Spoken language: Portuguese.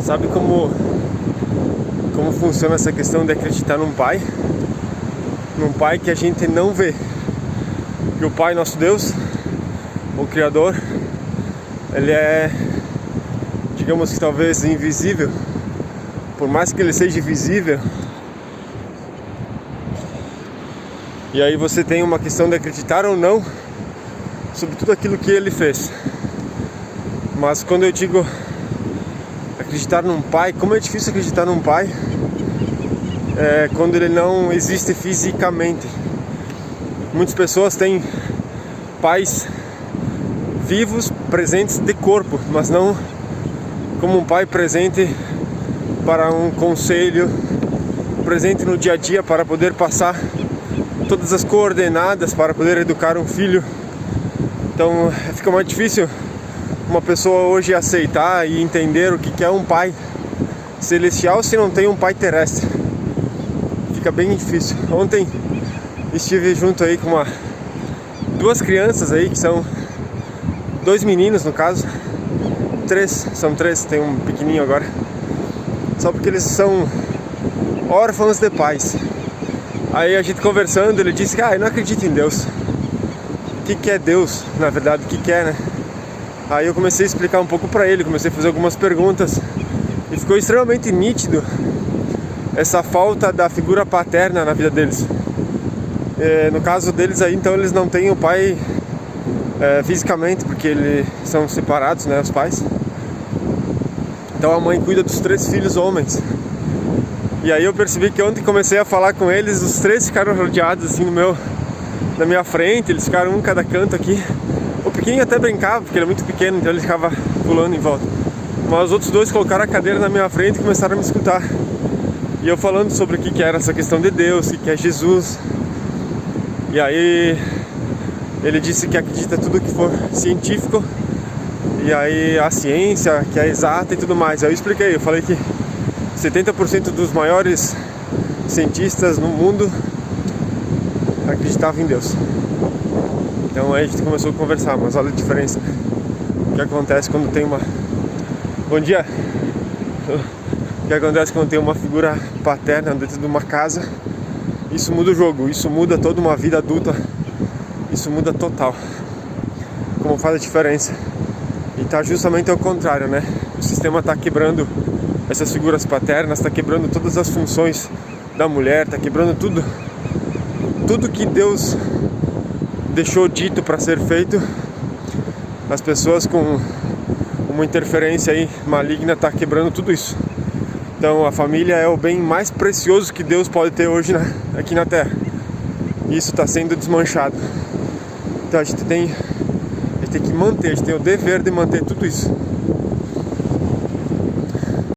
Sabe como funciona essa questão de acreditar num pai? Num pai que a gente não vê. Que o Pai, nosso Deus, o Criador, ele é, digamos que talvez invisível. Por mais que ele seja visível. E aí você tem uma questão de acreditar ou não sobre tudo aquilo que ele fez. Mas quando eu digo acreditar num pai, como é difícil acreditar num pai quando ele não existe fisicamente. Muitas pessoas têm pais vivos, presentes de corpo, mas não como um pai presente para um conselho, presente no dia a dia para poder passar todas as coordenadas para poder educar um filho. Então fica mais difícil uma pessoa hoje aceitar e entender o que é um pai celestial se não tem um pai terrestre. Fica bem difícil. Ontem estive junto aí com duas crianças aí, que são dois meninos no caso. São três, tem um pequenininho agora. Só porque eles são órfãos de pais. Aí a gente conversando, ele disse que eu não acredito em Deus. O que é Deus, na verdade, o que é, né? Aí eu comecei a explicar um pouco pra ele, comecei a fazer algumas perguntas. E ficou extremamente nítido essa falta da figura paterna na vida deles. No caso deles aí, então, eles não têm o pai fisicamente, porque eles são separados, né, os pais. Então a mãe cuida dos três filhos homens. E aí eu percebi que ontem comecei a falar com eles, os três ficaram rodeados assim na minha frente, eles ficaram um em cada canto aqui. O pequenininho até brincava, porque ele é muito pequeno, então ele ficava pulando em volta. Mas os outros dois colocaram a cadeira na minha frente e começaram a me escutar. E eu falando sobre o que era essa questão de Deus, o que é Jesus. E aí ele disse que acredita em tudo que for científico. E aí a ciência, que é exata e tudo mais. Aí eu expliquei, eu falei que 70% dos maiores cientistas no mundo acreditavam em Deus. Então aí a gente começou a conversar, mas olha a diferença. O que acontece quando tem uma... Bom dia! O que acontece quando tem uma figura paterna dentro de uma casa? Isso muda o jogo, isso muda toda uma vida adulta. Isso muda total. Como faz a diferença. E tá justamente ao contrário, né? O sistema tá quebrando essas figuras paternas, tá quebrando todas as funções da mulher, tá quebrando tudo. Tudo que Deus deixou dito para ser feito, as pessoas com uma interferência aí maligna tá quebrando tudo isso. Então a família é o bem mais precioso que Deus pode ter hoje aqui na Terra. E isso está sendo desmanchado. Então a gente tem que manter, a gente tem o dever de manter tudo isso.